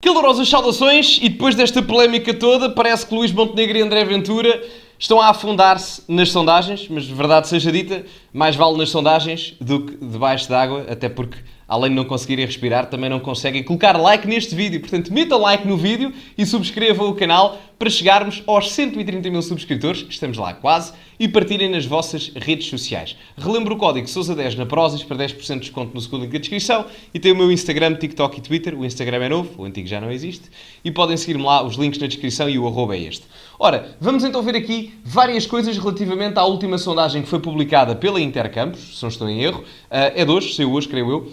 Calorosas saudações, e depois desta polémica toda, parece que Luís Montenegro e André Ventura estão a afundar-se nas sondagens, mas verdade seja dita, mais vale nas sondagens do que debaixo d'água, até porque, além de não conseguirem respirar, também não conseguem colocar like neste vídeo. Portanto, metam like no vídeo e subscrevam o canal para chegarmos aos 130 mil subscritores, estamos lá quase, e partilhem nas vossas redes sociais. Relembro o código SOUSA10 na Prozis para 10% de desconto no segundo link da descrição, e tem o meu Instagram, TikTok e Twitter. O Instagram é novo, o antigo já não existe, e podem seguir-me lá, os links na descrição e o arroba é este. Ora, vamos então ver aqui várias coisas relativamente à última sondagem que foi publicada pela Intercampos, se não estou em erro, é de hoje, saiu hoje, creio eu,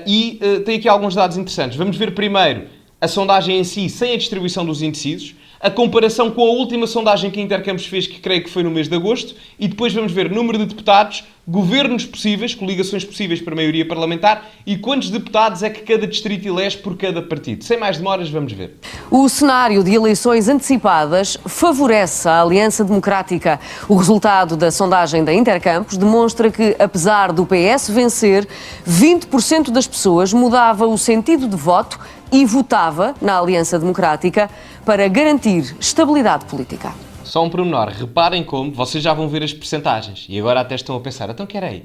e tem aqui alguns dados interessantes. Vamos ver primeiro a sondagem em si, sem a distribuição dos indecisos, a comparação com a última sondagem que a Intercampos fez, que creio que foi no mês de agosto, e depois vamos ver número de deputados, governos possíveis, coligações possíveis para maioria parlamentar, e quantos deputados é que cada distrito elege por cada partido. Sem mais demoras, vamos ver. O cenário de eleições antecipadas favorece a Aliança Democrática. O resultado da sondagem da Intercampos demonstra que, apesar do PS vencer, 20% das pessoas mudava o sentido de voto e votava na Aliança Democrática para garantir estabilidade política. Só um pormenor, reparem como, vocês já vão ver as percentagens, e agora até estão a pensar, então quer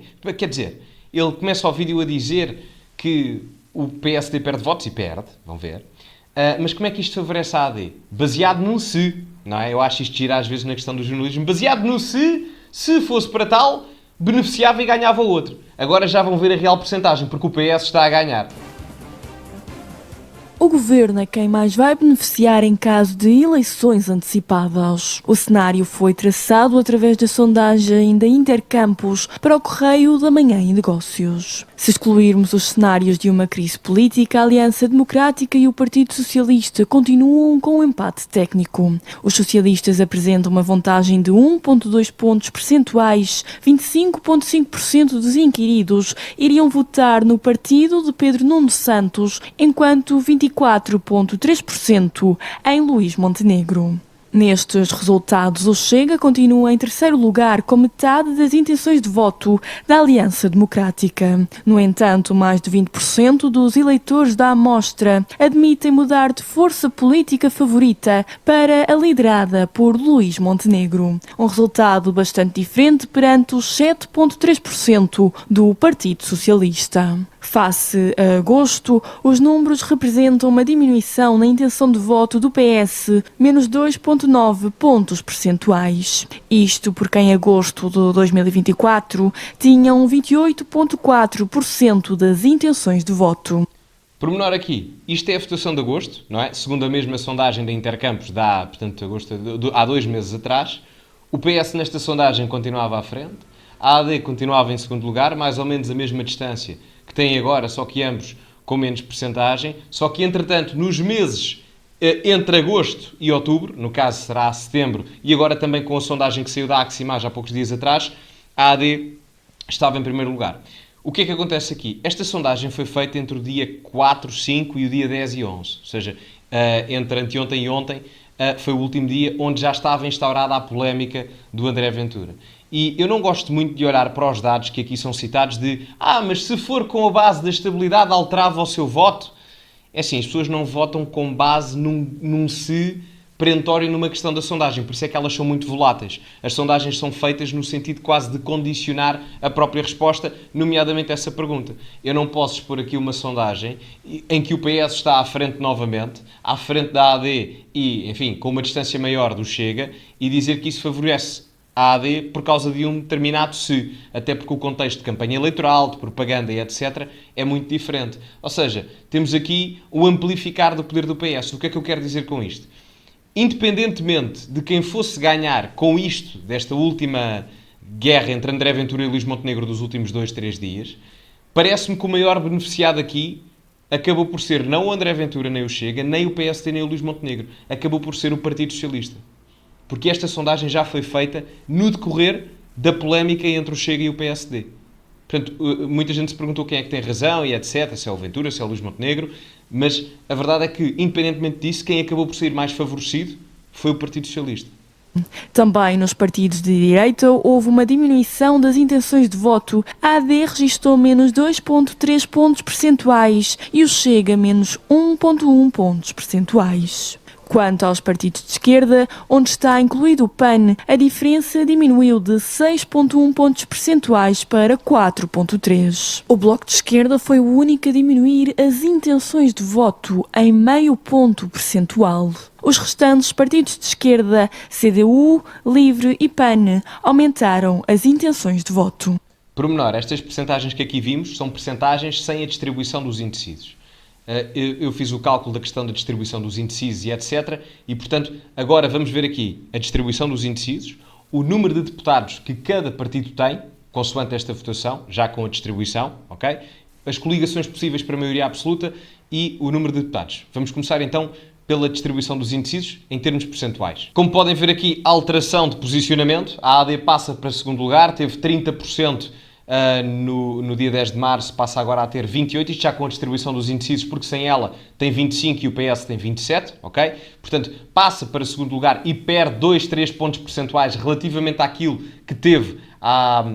dizer, ele começa o vídeo a dizer que o PSD perde votos, e perde, vão ver, mas como é que isto favorece a AD? Baseado num se, não é? Eu acho isto gira às vezes na questão do jornalismo, baseado no se fosse para tal, beneficiava e ganhava o outro. Agora já vão ver a real percentagem, porque o PS está a ganhar. O governo é quem mais vai beneficiar em caso de eleições antecipadas. O cenário foi traçado através da sondagem da Intercampos para o Correio da Manhã e Negócios. Se excluirmos os cenários de uma crise política, a Aliança Democrática e o Partido Socialista continuam com um empate técnico. Os socialistas apresentam uma vantagem de 1,2 pontos percentuais. 25,5% dos inquiridos iriam votar no partido de Pedro Nuno Santos, enquanto 24,3% em Luís Montenegro. Nestes resultados, o Chega continua em terceiro lugar com metade das intenções de voto da Aliança Democrática. No entanto, mais de 20% dos eleitores da amostra admitem mudar de força política favorita para a liderada por Luís Montenegro. Um resultado bastante diferente perante os 7,3% do Partido Socialista. Face a agosto, os números representam uma diminuição na intenção de voto do PS, menos 2,9 pontos percentuais. Isto porque em agosto de 2024 tinham 28,4% das intenções de voto. Pormenor aqui, isto é a votação de agosto, não é? Segundo a mesma sondagem da Intercampos, portanto, agosto, há 2 meses atrás, o PS nesta sondagem continuava à frente, a AD continuava em segundo lugar, mais ou menos a mesma distância que têm agora, só que ambos com menos percentagem, só que entretanto nos meses entre agosto e outubro, no caso será setembro, e agora também com a sondagem que saiu da Aximage há poucos dias atrás, a AD estava em primeiro lugar. O que é que acontece aqui? Esta sondagem foi feita entre o dia 4, 5 e o dia 10 e 11, ou seja, entre anteontem e ontem, foi o último dia onde já estava instaurada a polémica do André Ventura. E eu não gosto muito de olhar para os dados que aqui são citados de mas se for com a base da estabilidade alterava o seu voto. É assim, as pessoas não votam com base num se perentório numa questão da sondagem, por isso é que elas são muito voláteis. As sondagens são feitas no sentido quase de condicionar a própria resposta, nomeadamente essa pergunta. Eu não posso expor aqui uma sondagem em que o PS está à frente novamente, à frente da AD e, enfim, com uma distância maior do Chega, e dizer que isso favorece a AD por causa de um determinado se, até porque o contexto de campanha eleitoral, de propaganda e etc. é muito diferente. Ou seja, temos aqui o amplificar do poder do PS. O que é que eu quero dizer com isto? Independentemente de quem fosse ganhar com isto, desta última guerra entre André Ventura e Luís Montenegro dos últimos 2, 3 dias, parece-me que o maior beneficiado aqui acabou por ser não o André Ventura nem o Chega, nem o PSD nem o Luís Montenegro. Acabou por ser o Partido Socialista. Porque esta sondagem já foi feita no decorrer da polémica entre o Chega e o PSD. Portanto, muita gente se perguntou quem é que tem razão e etc, se é o Ventura, se é o Luís Montenegro, mas a verdade é que, independentemente disso, quem acabou por sair mais favorecido foi o Partido Socialista. Também nos partidos de direita houve uma diminuição das intenções de voto. A AD registrou menos 2,3 pontos percentuais e o Chega menos 1,1 pontos percentuais. Quanto aos partidos de esquerda, onde está incluído o PAN, a diferença diminuiu de 6,1 pontos percentuais para 4,3. O Bloco de Esquerda foi o único a diminuir as intenções de voto em meio ponto percentual. Os restantes partidos de esquerda, CDU, Livre e PAN, aumentaram as intenções de voto. Pormenor, estas percentagens que aqui vimos são percentagens sem a distribuição dos indecisos. Eu fiz o cálculo da questão da distribuição dos indecisos e etc. E, portanto, agora vamos ver aqui a distribuição dos indecisos, o número de deputados que cada partido tem, consoante esta votação, já com a distribuição, ok? As coligações possíveis para a maioria absoluta e o número de deputados. Vamos começar então pela distribuição dos indecisos em termos percentuais. Como podem ver aqui, alteração de posicionamento. A AD passa para segundo lugar, teve 30%. No dia 10 de março passa agora a ter 28%, isto já com a distribuição dos indecisos, porque sem ela tem 25% e o PS tem 27%, ok? Portanto, passa para segundo lugar e perde 3 pontos percentuais relativamente àquilo que teve há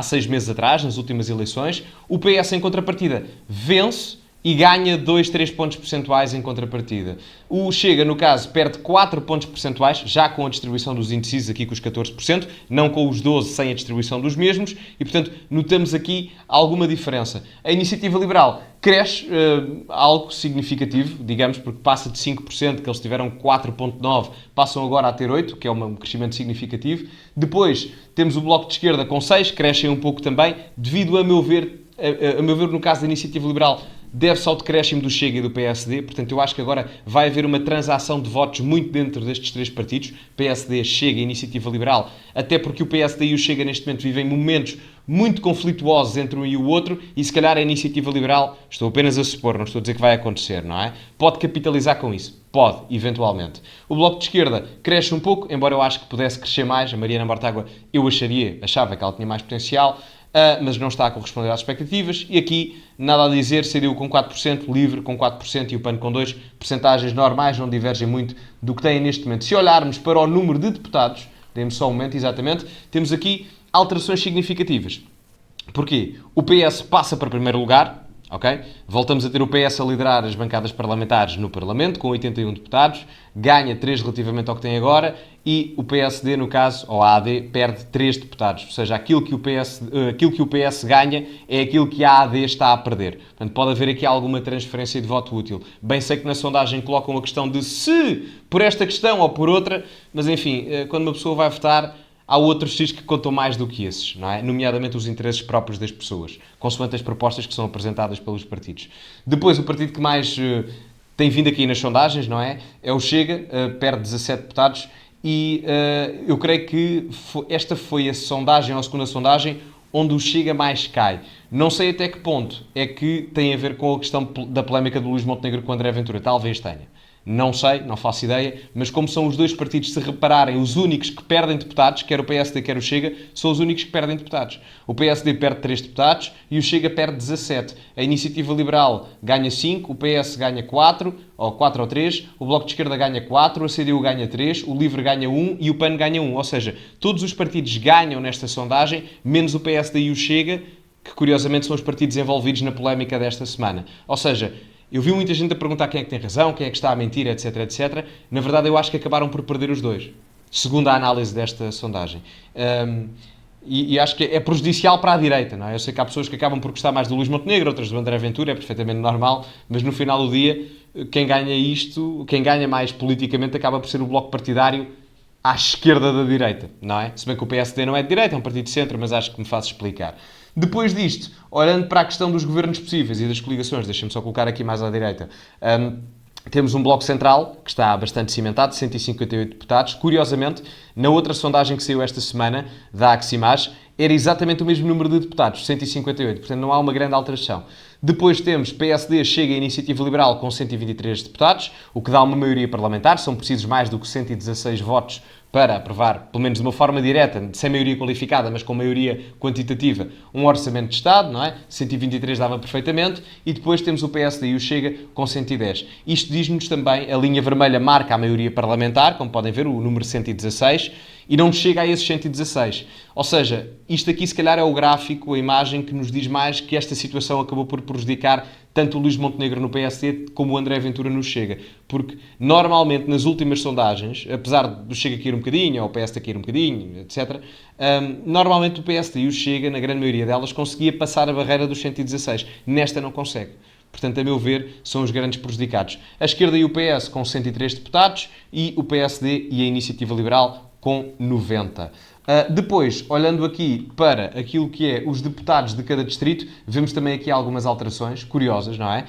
6 meses atrás, nas últimas eleições. O PS, em contrapartida, vence e ganha 3 pontos percentuais em contrapartida. O Chega, no caso, perde 4 pontos percentuais, já com a distribuição dos indecisos, aqui com os 14%, não com os 12% sem a distribuição dos mesmos, e, portanto, notamos aqui alguma diferença. A Iniciativa Liberal cresce algo significativo, digamos, porque passa de 5%, que eles tiveram 4,9%, passam agora a ter 8%, que é um crescimento significativo. Depois, temos o Bloco de Esquerda com 6%, crescem um pouco também, devido, a meu ver, no caso da Iniciativa Liberal, deve-se ao decréscimo do Chega e do PSD, portanto eu acho que agora vai haver uma transação de votos muito dentro destes 3 partidos, PSD, Chega e Iniciativa Liberal, até porque o PSD e o Chega neste momento vivem momentos muito conflituosos entre um e o outro e se calhar a Iniciativa Liberal, estou apenas a supor, não estou a dizer que vai acontecer, não é? Pode capitalizar com isso, pode, eventualmente. O Bloco de Esquerda cresce um pouco, embora eu acho que pudesse crescer mais, a Mariana Mortágua eu achava que ela tinha mais potencial, mas não está a corresponder às expectativas. E aqui, nada a dizer, CDU com 4%, Livre com 4% e o PAN com 2%, percentagens normais, não divergem muito do que têm neste momento. Se olharmos para o número de deputados, dê-me só um momento, exatamente, temos aqui alterações significativas. Porquê? O PS passa para primeiro lugar, ok? Voltamos a ter o PS a liderar as bancadas parlamentares no Parlamento, com 81 deputados, ganha 3 relativamente ao que tem agora, e o PSD, no caso, ou a AD, perde 3 deputados. Ou seja, aquilo que o PS ganha é aquilo que a AD está a perder. Portanto, pode haver aqui alguma transferência de voto útil. Bem sei que na sondagem colocam a questão de se por esta questão ou por outra, mas enfim, quando uma pessoa vai votar, há outros X que contam mais do que esses, não é? Nomeadamente os interesses próprios das pessoas, consoante as propostas que são apresentadas pelos partidos. Depois, o partido que mais tem vindo aqui nas sondagens, não é? É o Chega, perde 17 deputados e eu creio que esta foi a sondagem, ou a segunda sondagem, onde o Chega mais cai. Não sei até que ponto é que tem a ver com a questão da polémica do Luís Montenegro com o André Ventura. Talvez tenha. Não sei, não faço ideia, mas como são os dois partidos, se repararem, os únicos que perdem deputados, quer o PSD, quer o Chega, são os únicos que perdem deputados. O PSD perde 3 deputados e o Chega perde 17. A Iniciativa Liberal ganha 5, o PS ganha 4 ou 3, o Bloco de Esquerda ganha 4, a CDU ganha 3, o Livre ganha 1 e o PAN ganha 1. Ou seja, todos os partidos ganham nesta sondagem, menos o PSD e o Chega, que curiosamente são os partidos envolvidos na polémica desta semana. Ou seja, eu vi muita gente a perguntar quem é que tem razão, quem é que está a mentir, etc, etc. Na verdade, eu acho que acabaram por perder os dois, segundo a análise desta sondagem. E acho que é prejudicial para a direita, não é? Eu sei que há pessoas que acabam por gostar mais do Luís Montenegro, outras do André Ventura, é perfeitamente normal, mas no final do dia, quem ganha isto, quem ganha mais politicamente, acaba por ser o bloco partidário à esquerda da direita, não é? Se bem que o PSD não é de direita, é um partido de centro, mas acho que me faço explicar. Depois disto, olhando para a questão dos governos possíveis e das coligações, deixem-me só colocar aqui mais à direita, temos um Bloco Central, que está bastante cimentado, 158 deputados. Curiosamente, na outra sondagem que saiu esta semana, da Aximage, era exatamente o mesmo número de deputados, 158, portanto não há uma grande alteração. Depois temos PSD, Chega e Iniciativa Liberal com 123 deputados, o que dá uma maioria parlamentar, são precisos mais do que 116 votos para aprovar, pelo menos de uma forma direta, sem maioria qualificada, mas com maioria quantitativa, um orçamento de Estado, não é? 123 dava perfeitamente, e depois temos o PSD e o Chega com 110. Isto diz-nos também, a linha vermelha marca a maioria parlamentar, como podem ver, o número 116, e não chega a esses 116. Ou seja, isto aqui se calhar é o gráfico, a imagem que nos diz mais que esta situação acabou por prejudicar tanto o Luís Montenegro no PSD como o André Ventura no Chega. Porque normalmente nas últimas sondagens, apesar do Chega cair um bocadinho, ou o PSD cair um bocadinho, etc., normalmente o PSD e o Chega, na grande maioria delas, conseguia passar a barreira dos 116. Nesta não consegue. Portanto, a meu ver, são os grandes prejudicados. A esquerda e o PS com 103 deputados e o PSD e a Iniciativa Liberal com 90. Depois, olhando aqui para aquilo que é os deputados de cada distrito, vemos também aqui algumas alterações curiosas, não é?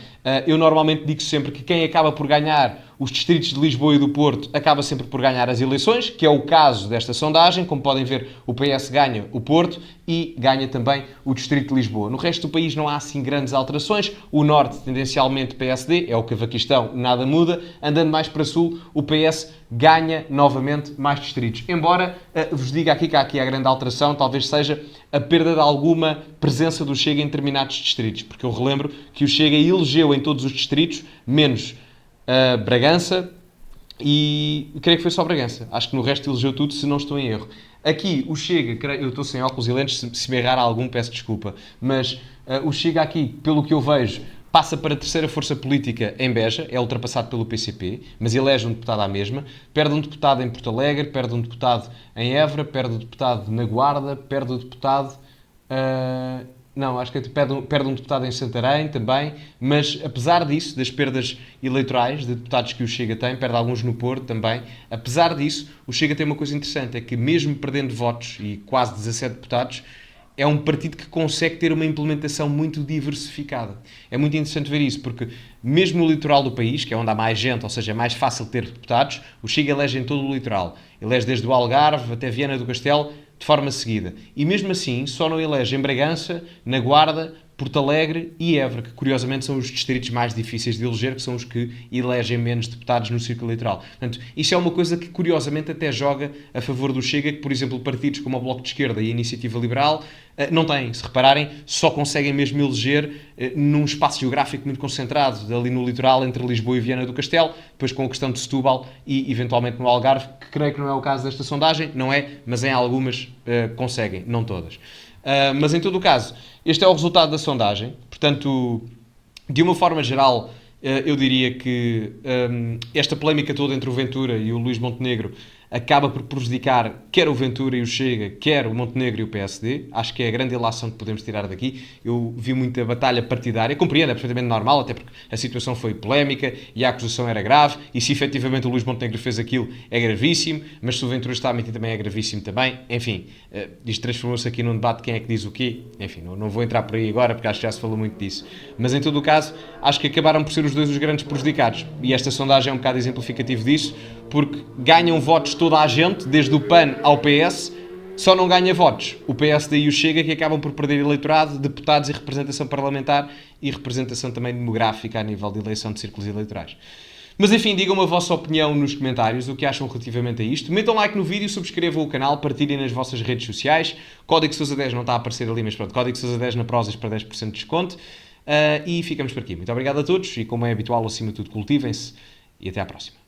Eu normalmente digo sempre que quem acaba por ganhar os distritos de Lisboa e do Porto acaba sempre por ganhar as eleições, que é o caso desta sondagem. Como podem ver, o PS ganha o Porto e ganha também o distrito de Lisboa. No resto do país não há assim grandes alterações. O Norte, tendencialmente PSD, é o Cavaquistão, nada muda. Andando mais para Sul, o PS ganha novamente mais distritos. Embora vos diga aqui que há aqui a grande alteração, talvez seja a perda de alguma presença do Chega em determinados distritos, porque eu relembro que o Chega elegeu em todos os distritos, menos Bragança, e creio que foi só Bragança. Acho que no resto elegeu tudo, se não estou em erro. Aqui, o Chega, eu estou sem óculos e lentes, se me errar algum, peço desculpa, mas o Chega aqui, pelo que eu vejo, passa para a terceira força política em Beja, é ultrapassado pelo PCP, mas elege um deputado à mesma, perde um deputado em Porto Alegre, perde um deputado em Évora, perde um deputado na Guarda, perde um deputado... Não, acho que perde um deputado em Santarém também, mas apesar disso, das perdas eleitorais de deputados que o Chega tem, perde alguns no Porto também, apesar disso, o Chega tem uma coisa interessante, é que mesmo perdendo votos e quase 17 deputados, é um partido que consegue ter uma implementação muito diversificada. É muito interessante ver isso, porque mesmo no litoral do país, que é onde há mais gente, ou seja, é mais fácil ter deputados, o Chega elege em todo o litoral. Elege desde o Algarve até Viana do Castelo, de forma seguida. E mesmo assim, só não elege em Bragança, na Guarda, Porto Alegre e Évora, que curiosamente são os distritos mais difíceis de eleger, que são os que elegem menos deputados no círculo eleitoral. Portanto, isso é uma coisa que curiosamente até joga a favor do Chega, que, por exemplo, partidos como o Bloco de Esquerda e a Iniciativa Liberal não têm. Se repararem, só conseguem mesmo eleger num espaço geográfico muito concentrado, ali no litoral, entre Lisboa e Viana do Castelo, depois com a questão de Setúbal e, eventualmente, no Algarve, que creio que não é o caso desta sondagem, não é, mas em algumas conseguem, não todas. Mas, em todo o caso, este é o resultado da sondagem. Portanto, de uma forma geral, eu diria que esta polémica toda entre o Ventura e o Luís Montenegro acaba por prejudicar quer o Ventura e o Chega, quer o Montenegro e o PSD. Acho que é a grande ilação que podemos tirar daqui. Eu vi muita batalha partidária, compreendo, é perfeitamente normal, até porque a situação foi polémica e a acusação era grave, e se efetivamente o Luís Montenegro fez aquilo, é gravíssimo, mas se o Ventura está a mentir também é gravíssimo também. Enfim, isto transformou-se aqui num debate de quem é que diz o quê. Enfim, não vou entrar por aí agora, porque acho que já se falou muito disso. Mas em todo o caso, acho que acabaram por ser os dois os grandes prejudicados. E esta sondagem é um bocado exemplificativo disso, porque ganham votos toda a gente, desde o PAN ao PS, só não ganha votos o PSD e o Chega, que acabam por perder eleitorado, deputados e representação parlamentar e representação também demográfica a nível de eleição de círculos eleitorais. Mas enfim, digam-me a vossa opinião nos comentários, o que acham relativamente a isto. Metam like no vídeo, subscrevam o canal, partilhem nas vossas redes sociais. Código Sousa 10 não está a aparecer ali, mas pronto, Código Sousa 10 na Prozis para 10% de desconto. E ficamos por aqui. Muito obrigado a todos e, como é habitual, acima de tudo, cultivem-se e até à próxima.